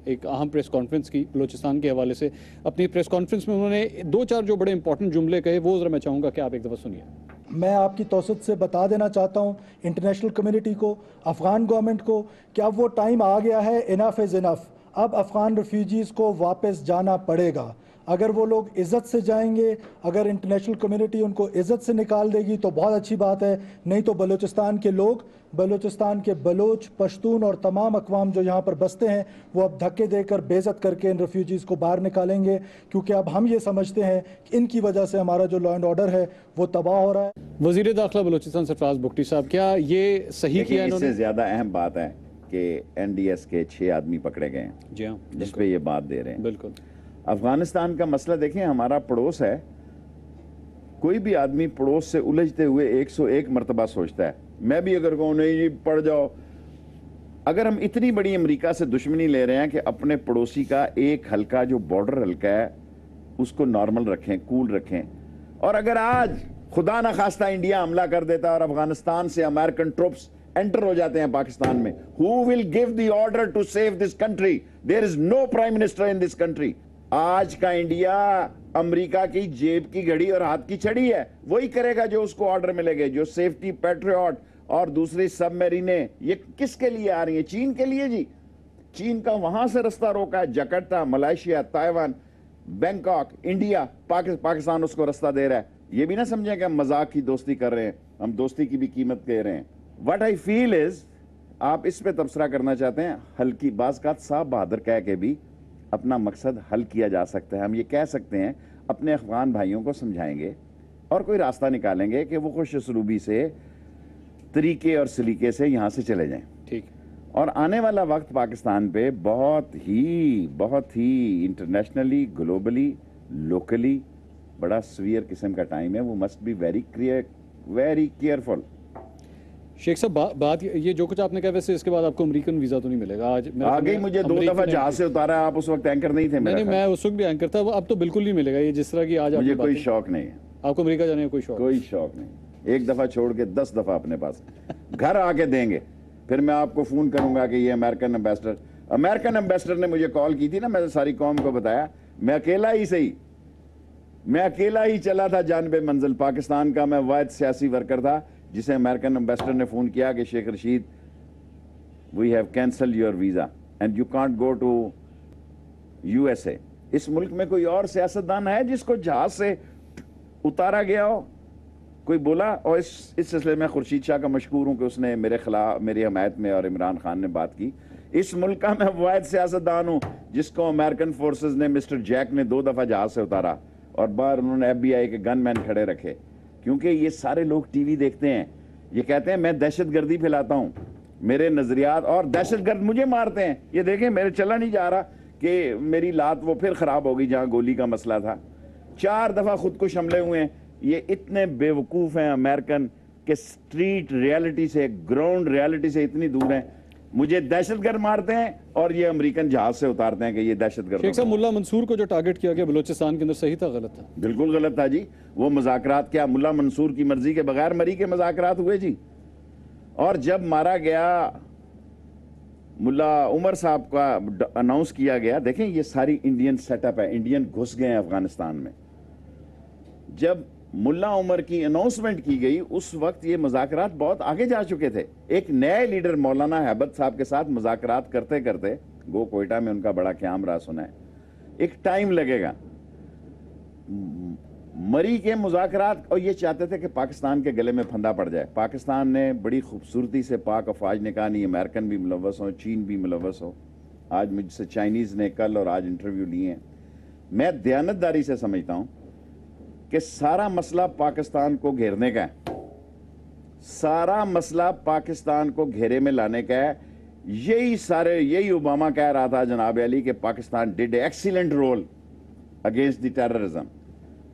एक अहम प्रेस कॉन्फ्रेंस की बलूचिस्तान के हवाले से। अपनी प्रेस कॉन्फ्रेंस में उन्होंने 2-4 जो बड़े इंपॉर्टेंट जुमले कहे, वो ज़रा मैं चाहूँगा कि आप एक दफ़ा सुनिए। मैं आपकी तौसत से बता देना चाहता हूँ इंटरनेशनल कम्युनिटी को, अफ़गान गवर्नमेंट को, कि अब वो टाइम आ गया है, इनफ इज़ इनफ। अब अफ़गान रेफ्यूजीज़ को वापस जाना पड़ेगा। अगर वो लोग इज़्ज़त से जाएंगे, अगर इंटरनेशनल कम्युनिटी उनको इज़्ज़त से निकाल देगी तो बहुत अच्छी बात है, नहीं तो बलूचिस्तान के लोग, बलूचिस्तान के बलोच, पश्तून और तमाम अक़वाम जो यहाँ पर बसते हैं, वो अब धक्के देकर बेइज्जत करके इन रेफ्यूजीज़ को बाहर निकालेंगे, क्योंकि अब हम ये समझते हैं कि इनकी वजह से हमारा जो लॉ एंड ऑर्डर है वो तबाह हो रहा है। वज़ीर दाखिला बलूचिस्तान सरफराज भुट्टी साहब, क्या ये सही किया इन्होंने? इससे ज़्यादा अहम बात है कि NDS के 6 आदमी पकड़े गए हैं, जी हाँ, जिस पे ये बात दे रहे हैं। बिल्कुल। अफगानिस्तान का मसला देखें, हमारा पड़ोस है। कोई भी आदमी पड़ोस से उलझते हुए 101 मरतबा सोचता है। मैं भी अगर कहूँ नहीं जी पड़ जाओ, अगर हम इतनी बड़ी अमेरिका से दुश्मनी ले रहे हैं कि अपने पड़ोसी का एक हल्का जो बॉर्डर हल्का है उसको नॉर्मल रखें, कूल रखें, और अगर आज खुदा न खास्ता इंडिया हमला कर देता और अफगानिस्तान से अमेरिकन ट्रूप्स एंटर हो जाते हैं पाकिस्तान में, who will give the order to save this country? There is no prime minister in this country. आज का इंडिया अमेरिका की जेब की घड़ी और हाथ की छड़ी है, वही करेगा जो उसको ऑर्डर मिलेगा। जो सेफ्टी पैट्रियट और दूसरी सबमरीने ये किसके लिए आ रही है? चीन के लिए जी। चीन का वहां से रास्ता रोका है, Jakarta, Malaysia, Taiwan, Bangkok, India, Pakistan उसको रास्ता दे रहा है। ये भी ना समझें कि हम मजाक की दोस्ती कर रहे हैं, हम दोस्ती की भी कीमत कह रहे हैं। व्हाट आई फील इज, आप इस पे तबसरा करना चाहते हैं, हल्की बात साहब बहादुर कह के भी अपना मकसद हल किया जा सकता है। हम ये कह सकते हैं, अपने अफगान भाइयों को समझाएंगे और कोई रास्ता निकालेंगे कि वो खुश उसलूबी से, तरीके और सलीके से यहाँ से चले जाएं। ठीक। और आने वाला वक्त पाकिस्तान पे बहुत ही इंटरनेशनली, ग्लोबली, लोकली बड़ा सीवियर किस्म का टाइम है। वो must be very careful. Sheikh साहब, बात ये जो कुछ आपने कहा, वैसे इसके बाद आपको अमेरिकन वीजा तो नहीं मिलेगा। आज आगे मुझे 2 दफा जहाज से उतारा। आप उस वक्त एंकर नहीं थे? नहीं, मैं उस वक्त भी एंकर था। अब तो बिल्कुल नहीं मिलेगा ये, जिस तरह की आज मुझे कोई शौक नहीं है। आपको अमेरिका जाने का कोई शौक नहीं। 1 दफा छोड़ के 10 दफा अपने पास घर आके देंगे, फिर मैं आपको फोन करूंगा कि ये अमेरिकन एम्बेसडर ने मुझे कॉल की थी ना, मैंने सारी कौम को बताया, मैं अकेला ही चला था जानबे मंजिल। पाकिस्तान का मैं वाहिद सियासी वर्कर था जिसे अमेरिकन एम्बेसडर ने फोन किया कि Sheikh Rashid, we have cancel your visa and you can't go to USA। इस मुल्क में कोई और सियासतदान है जिसको जहाज से उतारा गया हो? कोई बोला? और इस सिलसिले में खुर्शीद शाह का मशकूर हूं कि उसने मेरे खिलाफ, मेरी हमायत में और इमरान खान ने बात की। इस मुल्क का मैं वाहिद सियासतदान हूं जिसको अमेरिकन फोर्सेस ने, मिस्टर जैक ने 2 दफा जहाज से उतारा और बाहर उन्होंने FBI के गनमैन खड़े रखे। क्योंकि ये सारे लोग टीवी देखते हैं, ये कहते हैं मैं दहशतगर्दी फैलाता हूं, मेरे नजरियात, और दहशतगर्द मुझे मारते हैं। ये देखें, मेरे चला नहीं जा रहा कि मेरी लात वो फिर खराब हो गई जहां गोली का मसला था। 4 दफा खुदकुश हमले हुए हैं। ये इतने बेवकूफ हैं अमेरिकन के स्ट्रीट रियलिटी से, ग्राउंड रियलिटी से इतनी दूर हैं। मुझे दहशतगर्द मारते हैं और ये अमेरिकन जहाज से उतारते हैं कि ये दहशतगर्द। शेख साहब, मुल्ला मंसूर को जो टारगेट किया गया बलूचिस्तान के अंदर, सही था गलत था? बिल्कुल गलत था जी। वो मुज़ाकरात, क्या मुल्ला मंसूर की मर्जी के बगैर मरी के मुज़ाकरात हुए जी? और जब मारा गया मुल्ला उमर साहब का अनाउंस किया गया, देखें ये सारी इंडियन सेटअप है, इंडियन घुस गए हैं अफगानिस्तान में। जब मुल्ला उमर की अनाउंसमेंट की गई उस वक्त ये मुज़ाकरात बहुत आगे जा चुके थे। एक नए लीडर मौलाना हैबत साहब के साथ मुज़ाकरात करते करते, गो कोयटा में उनका बड़ा क़याम रहा सुना है, एक टाइम लगेगा। मरी के मुज़ाकरात, और ये चाहते थे कि पाकिस्तान के गले में फंदा पड़ जाए। पाकिस्तान ने बड़ी खूबसूरती से पाक अफवाज ने कहा नहीं, अमेरिकन भी मुलव्वस हो, चीन भी मुलव्वस हो। आज मुझसे चाइनीज़ ने कल और आज इंटरव्यू लिए हैं। मैं दयानतदारी से समझता हूँ कि सारा मसला पाकिस्तान को घेरने का है, सारा मसला पाकिस्तान को घेरे में लाने का है। यही ओबामा कह रहा था जनाब अली कि Pakistan did excellent role against the terrorism.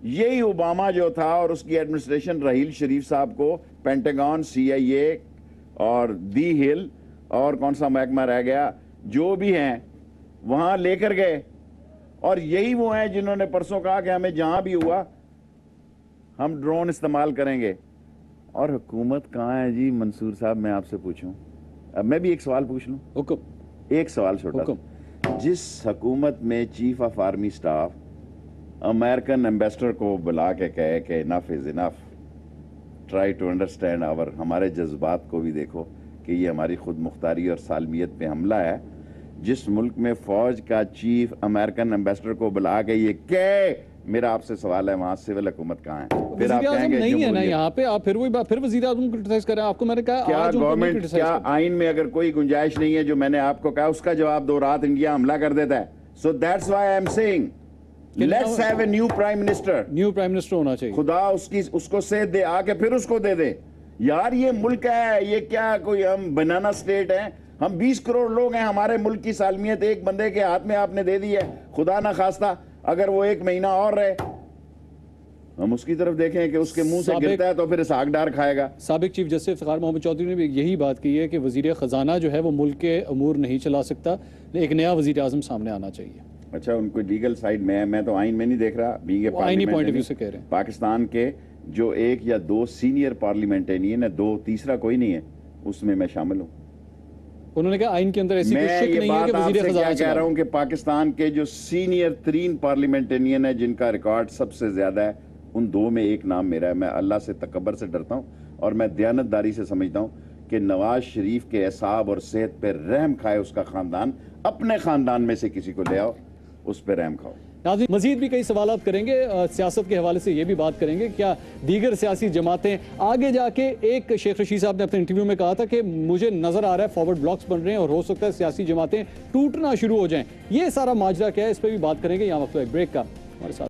यही ओबामा जो था और उसकी एडमिनिस्ट्रेशन रहील शरीफ साहब को पेंटागन, CIA और दी हिल और कौन सा महकमा रह गया, जो भी हैं वहां लेकर गए। और यही वो हैं जिन्होंने परसों कहा कि हमें जहां भी हुआ हम ड्रोन इस्तेमाल करेंगे। और हुकूमत कहाँ है जी मंसूर साहब, मैं आपसे पूछूं, अब मैं भी एक सवाल पूछ लूं। हुक्म। एक सवाल छोटा। जिस हुकूमत में chief of army staff American ambassador को बुला के कहे कि enough is enough, try to understand our, हमारे जज्बात को भी देखो कि ये हमारी खुद मुख्तारी और सालमियत पे हमला है। जिस मुल्क में फौज का चीफ अमेरिकन एम्बेसडर को बुला के ये कहे, मेरा आपसे सवाल है वहां सिविल हुकूमत कहाँ है? फिर आप कहेंगे नहीं है ना यहाँ पे, आप फिर वही बात, फिर वज़ीर आज़म को क्रिटिसाइज कर रहे हैं। आपको मैंने कहा क्या आज गवर्नमेंट, क्या आइन में अगर कोई गुंजाइश नहीं है जो मैंने आपको कहा उसका जवाब दो, रात इंडिया हमला कर देता है। So that's why I am saying let's have a new prime minister. New prime minister होना चाहिए। खुदा उसको सेध दे, आके फिर उसको दे दे। यार ये मुल्क है, ये क्या कोई हम बनाना स्टेट है? हम 20 करोड़ लोग हैं, हमारे मुल्क की सालमियत एक बंदे के हाथ में आपने दे दी है। खुदा ना खास्ता अगर वो 1 महीना और रहे, हम उसकी तरफ देखें कि उसके मुंह से गिरता है तो फिर साग डार खाएगा। साबिक चीफ जस्टिस इफ्तिखार मोहम्मद चौधरी ने भी यही बात की है कि वजीर खजाना जो है वो मुल्क के अमूर नहीं चला सकता, एक नया वजीर आजम सामने आना चाहिए। अच्छा, उनको लीगल साइड में, मैं तो आइन में नहीं देख रहा, आइनी पॉइंट ऑफ व्यू से कह रहे हैं। पाकिस्तान के जो 1 या 2 सीनियर पार्लियामेंटेरियन है, 2 तीसरा कोई नहीं है, उसमें मैं शामिल हूँ। उन्होंने कहा आइन के अंदर ऐसी कोई मैं शिक ये नहीं है कि बात वजीर आपसे क्या खजाना कह रहा हूँ कि पाकिस्तान के जो सीनियर 3 पार्लियामेंटेरियन है जिनका रिकॉर्ड सबसे ज्यादा है, उन 2 में एक नाम मेरा है। मैं अल्लाह से तकब्बर से डरता हूँ और मैं दयानतदारी से समझता हूँ कि नवाज शरीफ के एसाब और सेहत पर रहम खाए उसका खानदान, अपने खानदान में से किसी को ले आओ, उस पर रहम खाओ। नाज़रीन, मजीद भी कई सवालात करेंगे, सियासत के हवाले से ये भी बात करेंगे क्या दीगर सियासी जमातें आगे जाके, एक शेख रशीद साहब ने अपने इंटरव्यू में कहा था कि मुझे नजर आ रहा है फॉरवर्ड ब्लॉक्स बन रहे हैं और हो सकता है सियासी जमातें टूटना शुरू हो जाएं। ये सारा माजरा क्या है, इस पर भी बात करेंगे। यहाँ वक्त एक ब्रेक का, हमारे साथ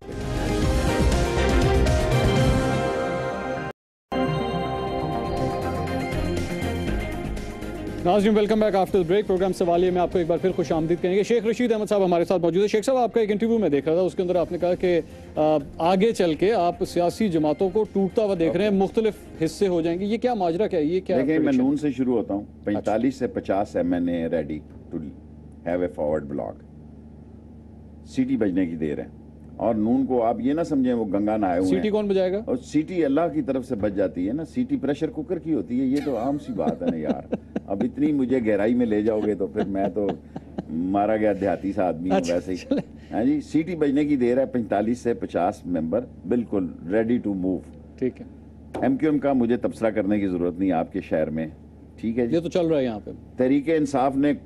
नाज़रीन, welcome back after the break. Program सवालिया में आपको एक बार फिर खुश आमदीद करेंगे। शेख रशीद अहमद साहब हमारे साथ मौजूद है। शेख साहब, आपका एक इंटरव्यू में देख रहा था, उसके अंदर आपने कहा कि आगे चल के आप सियासी जमातों को टूटता हुआ देख रहे हैं, मुख्तलिफ हिस्से हो जाएंगे। ये क्या माजरा क्या है? ये क्या? देखिए, मैं नून से शुरू होता हूँ। 45 से 50 MNA ready to have a forward block. सीटी बजने की देर है और नून को आप ये ना समझें वो गंगा नहाए हुए हैं। सीटी कौन बजाएगा? और सीटी अल्लाह की तरफ से बच जाती है ना। सीटी प्रेशर कुकर की होती है, ये तो आम सी बात है ना यार। अब इतनी मुझे गहराई में ले जाओगे तो फिर मैं तो मारा गया देहाती सा आदमी हूँ वैसे ही। हाँ जी, सीटी बजने की देर है। 45 से 50 मेंबर बिल्कुल रेडी टू मूव। ठीक है। MQM का मुझे तबसरा करने की जरूरत नहीं आपके शहर में, ठीक है जी। ये तो चल रहा है यहाँ पे। तहरीक इंसाफ ने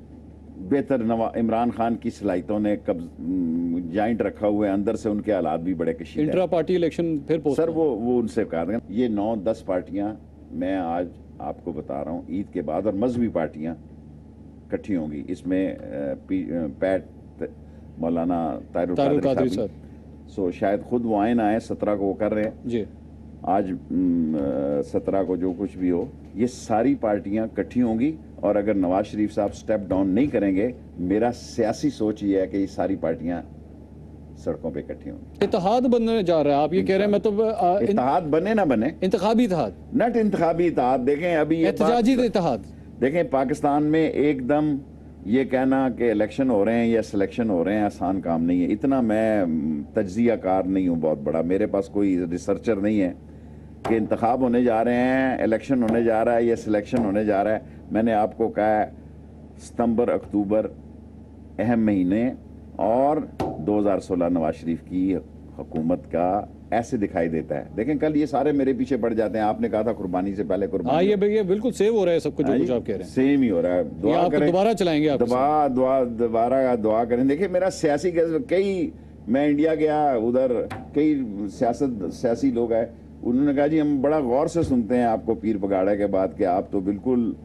बेहतर इमरान खान की सलाहितों ने जॉइंट रखा हुआ है, अंदर से उनके हालात भी बड़े कशीदा। इंट्रा पार्टी इलेक्शन फिर सर वो उनसे कहा, ये 9-10 पार्टियां मैं आज आपको बता रहा हूँ ईद के बाद, और मजहबी पार्टियां इकट्ठी होंगी। इसमें पैट मौलाना तारुल कादरी साहब, सो शायद खुद वो आए ना आए, 17 को वो कर रहे हैं जी। आज 17 को जो कुछ भी हो, ये सारी पार्टियां इकट्ठी होंगी। और अगर नवाज शरीफ साहब स्टेप डाउन नहीं करेंगे, मेरा सियासी सोच ये है कि ये सारी पार्टियां सड़कों पे इकट्ठी होंगी। इत्तेहाद बनने जा रहा है, आप ये कह रहे हैं? मतलब इत्तेहाद बने ना बने, इंतखाबी इत्तेहाद, नट इंतखाबी इत्तेहाद। देखें अभी एहतजाजी इत्तेहाद। देखें पाकिस्तान में एकदम ये कहना कि इलेक्शन हो रहे हैं या सिलेक्शन हो रहे हैं आसान काम नहीं है। इतना मैं तज्जिया कार नहीं हूँ बहुत बड़ा, मेरे पास कोई रिसर्चर नहीं है कि इंतखाब होने जा रहे हैं, इलेक्शन होने जा रहा है या सिलेक्शन होने जा रहा है। मैंने आपको कहा है सितंबर अक्टूबर अहम महीने, और 2016 नवाज शरीफ की हुकूमत का ऐसे दिखाई देता है। देखें कल ये सारे मेरे पीछे पड़ जाते हैं, आपने कहा था कुर्बानी से पहले कुर्बानी। ये भैया बिल्कुल सेव हो रहा है सब कुछ, जो कुछ आप कह रहे हैं सेम ही हो रहा है। दुआ करें, दोबारा चलाएंगे आप, दोबारा दुआ करें। देखिए मेरा सियासी कई, मैं इंडिया गया, उधर कई सियासी लोग आए, उन्होंने कहा जी हम बड़ा गौर से सुनते हैं आपको पीर पगाड़े के बाद कि आप तो बिल्कुल,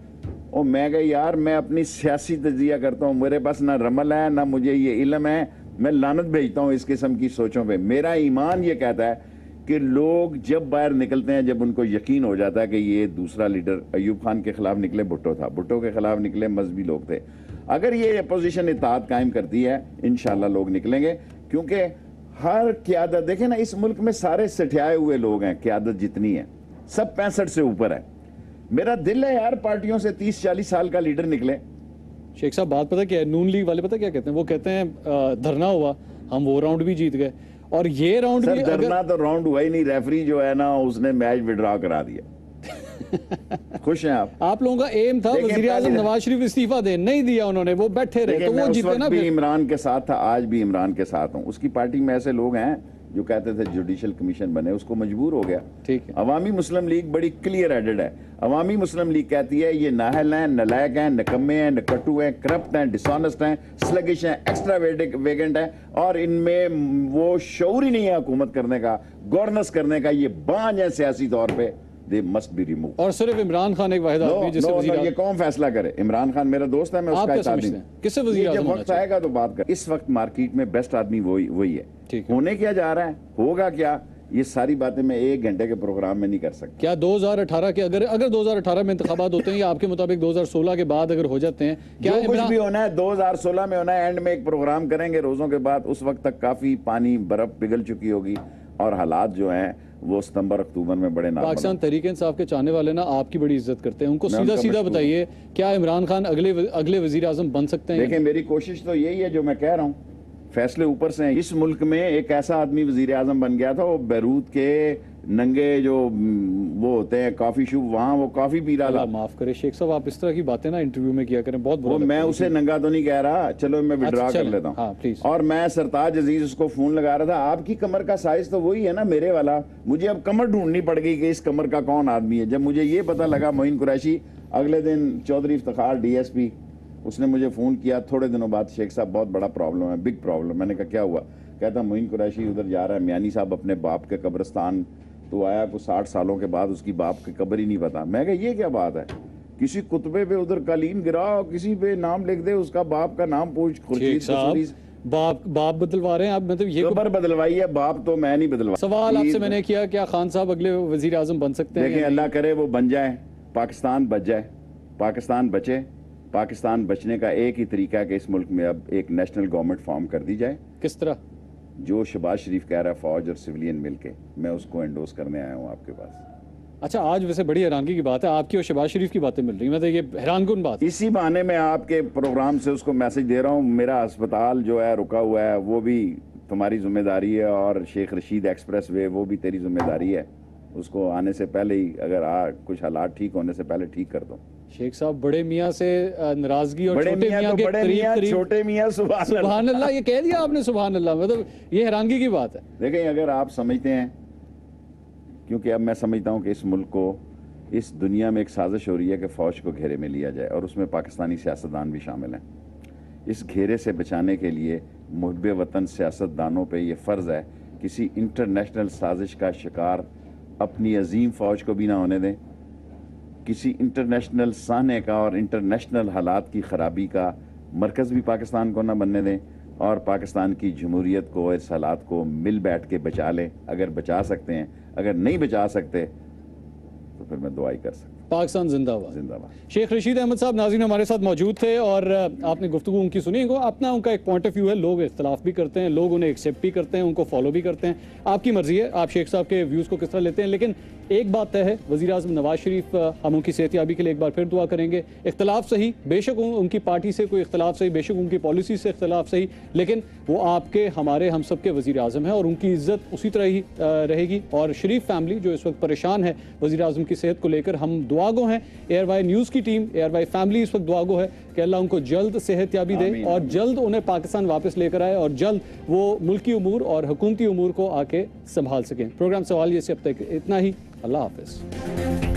और मैं कहा यार मैं अपनी सियासी तजिया करता हूँ, मेरे पास ना रमल है ना मुझे ये इल्म है, मैं लानत भेजता हूँ इस किस्म की सोचों पे। मेरा ईमान ये कहता है कि लोग जब बाहर निकलते हैं, जब उनको यकीन हो जाता है कि ये दूसरा लीडर, अयूब खान के खिलाफ निकले भुट्टो था, भुट्टो के खिलाफ निकले मजहबी लोग थे, अगर ये अपोजिशन इत्तेहाद कायम करती है इंशाल्लाह लोग निकलेंगे। क्योंकि हर क्यादत, देखें ना इस मुल्क में सारे सठियाए हुए लोग हैं, क्यादत जितनी है सब 65 से ऊपर है। मेरा दिल है यार पार्टियों से 30-40 साल का लीडर निकले। शेख साहब बात पता क्या है, नून लीग वाले पता क्या कहते हैं, वो कहते हैं धरना हुआ, हम वो राउंड भी जीत गए, और ये राउंड भी धरना तो राउंड हुआ ही नहीं, रेफरी जो है ना उसने मैच विड्रॉ करा दिया। खुश हैं आप लोगों का एम था वजीर आजम नवाज शरीफ इस्तीफा दे, नहीं दिया उन्होंने, वो बैठे रहे, तो वो जीते ना। भी इमरान के साथ था, आज भी इमरान के साथ हूं। उसकी पार्टी में ऐसे लोग हैं जो कहते थे जुडिशल कमीशन बने, उसको मजबूर हो गया। ठीक है, अवामी मुस्लिम लीग बड़ी क्लियर हेडेड है। अवामी मुस्लिम लीग कहती है ये नाहल हैं, नलायक हैं, नकम्मे हैं, नकट्टू हैं, करप्ट हैं, डिसऑनेस्ट हैं, स्लगिश हैं, एक्स्ट्रा वेगेंट हैं, और इनमें वो शऊर ही नहीं है हुकूमत करने का, गवर्नेंस करने का, ये बांझ है सियासी तौर पे, दे मस्ट बी रिमूव। और सिर्फ इमरान खान एक वाहिद आदमी जिसे ये कौन फैसला करे? इमरान खान मेरा दोस्त है, मैं उसका साथ दूं। किससे वजीर आजम जब वक्त आएगा तो बात कर। इस वक्त मार्केट में बेस्ट आदमी वही है। होने क्या जा रहा है, होगा क्या, ये सारी बातें मैं 1 घंटे के प्रोग्राम में नहीं कर सकता। क्या 2018 के अगर 2018 में इंतखाबात होते हैं या आपके मुताबिक 2016 के बाद अगर हो जाते हैं, क्या जो कुछ भी होना है 2016 में होना है, एंड में एक प्रोग्राम करेंगे रोजों के बाद, उस वक्त तक काफी पानी बर्फ पिघल चुकी होगी और हालात जो हैं वो सितंबर अक्टूबर में बड़े नाजुक। पाकिस्तान तहरीक इंसाफ के चाहने वाले ना आपकी बड़ी इज्जत करते हैं, उनको सीधा सीधा बताइए क्या इमरान खान अगले वजीर आजम बन सकते हैं? देखिए मेरी कोशिश तो यही है जो मैं कह रहा हूँ, फैसले ऊपर से हैं। इस मुल्क में एक ऐसा आदमी वजीर आजम बन गया था, वो बैरूत के नंगे जो वो होते हैं कॉफी शॉप, वहाँ वो कॉफी पी रहा था। माफ करे शेख साहब, आप इस तरह की बातें ना इंटरव्यू में किया करें, बहुत वो मैं उसे नंगा तो नहीं कह रहा, चलो मैं विड्रॉ कर लेता हूँ। हाँ, प्लीज। और मैं सरताज अजीज उसको फोन लगा रहा था, आपकी कमर का साइज तो वही है ना मेरे वाला, मुझे अब कमर ढूंढनी पड़ गई कि इस कमर का कौन आदमी है। जब मुझे ये पता लगा, मोइन कुरैशी अगले दिन चौधरी इफ्तिखार DSP उसने मुझे फ़ोन किया थोड़े दिनों बाद, शेख साहब बहुत बड़ा प्रॉब्लम है, बिग प्रॉब्लम। मैंने कहा क्या हुआ? कहता मोइन कुरैशी उधर जा रहा है, मियानी साहब अपने बाप के कब्रिस्तान तो आया, कुछ 60 सालों के बाद उसकी बाप की कब्र ही नहीं पता। मैं कहा ये क्या बात है, किसी कुतबे पे उधर कालीन गिरा, किसी पे नाम लिख दे, उसका बाप का नाम पूछ। बाप बदलवा रहे हैं आप, मतलब ये कब्र बदलवाई है, बाप तो मैं नहीं बदलवा। सवाल आपसे मैंने किया क्या खान साहब अगले वजीर आजम बन सकते हैं? देखिए अल्लाह करे वो बन जाए, पाकिस्तान बच जाए, पाकिस्तान बचे। पाकिस्तान बचने का एक ही तरीका है कि इस मुल्क में अब एक नेशनल गवर्नमेंट फॉर्म कर दी जाए। किस तरह? जो शहबाज शरीफ कह रहा है फौज और सिविलियन मिलके, मैं उसको एंडोर्स करने आया हूँ आपके पास। अच्छा, आज वैसे बड़ी हैरानगी की बात है, आपकी और शहबाज शरीफ की बातें मिल रही, मतलब ये हैरानकुन बात। इसी बहाने मैं आपके प्रोग्राम से उसको मैसेज दे रहा हूँ, मेरा अस्पताल जो है रुका हुआ है वो भी तुम्हारी जिम्मेदारी है, और शेख रशीद एक्सप्रेस वे वो भी तेरी जिम्मेदारी है, उसको आने से पहले ही अगर कुछ हालात ठीक होने से पहले ठीक कर दो। शेख साहब बड़े मियाँ से नाराजगी और छोटे मियाँ के करीब, छोटे मियाँ सुभान अल्लाह, ये कह दिया आपने सुभान अल्लाह, मतलब ये हैरानगी की बात है। देखें अगर आप समझते हैं, क्योंकि अब मैं समझता हूँ कि इस मुल्क को, इस दुनिया में एक साजिश हो रही है कि फ़ौज को घेरे में लिया जाए, और उसमें पाकिस्तानी सियासतदान भी शामिल हैं। इस घेरे से बचाने के लिए मुहब्बे वतन सियासतदानों पे ये फ़र्ज़ है किसी इंटरनेशनल साजिश का शिकार अपनी अजीम फ़ौज को भी ना होने दें, किसी इंटरनेशनल साने का और इंटरनेशनल हालात की ख़राबी का मरकज़ भी पाकिस्तान को ना बनने दें, और पाकिस्तान की जमहूरियत को, इस हालात को मिल बैठ के बचा लें। अगर बचा सकते हैं, अगर नहीं बचा सकते तो फिर मैं दुआई कर सकता हूँ। पाकिस्तान जिंदाबाद। जिंदाबाद। शेख रशीद अहमद साहब नाज़रीन हमारे साथ मौजूद थे, और आपने गुफ्तगू उनकी सुनी, अपना उनका एक पॉइंट ऑफ व्यू है, लोग इख्तलाफ भी करते हैं, लोग उन्हें एक्सेप्ट भी करते हैं, उनको फॉलो भी करते हैं, आपकी मर्जी है आप शेख साहब के व्यूज़ को किस तरह लेते हैं। लेकिन एक बात तय है, वज़ीर आज़म नवाज शरीफ हम उनकी सेहतयाबी के लिए एक बार फिर दुआ करेंगे। इख्तलाफ सही, बेशक उनकी पार्टी से कोई इख्तलाफ सही, बेशक उनकी पॉलिसी से इख्तलाफ सही, लेकिन वो आपके, हमारे, हम सब के वज़ीर आज़म हैं और उनकी इज्जत उसी तरह ही रहेगी। और शरीफ फैमिली जो इस वक्त परेशान है वज़ीर आज़म की सेहत को लेकर, हम दुआगो हैं। ARY न्यूज़ की टीम, ARY फैमिली इस वक्त दुआगो है कि अल्लाह उनको जल्द सेहतयाबी दे और जल्द उन्हें पाकिस्तान वापस लेकर आए और जल्द वो मुल्की उमूर और हुकूमती उमूर को आके संभाल सकें। प्रोग्राम सवालिए से अब तक इतना ही। अल्लाह हाफ़िज़।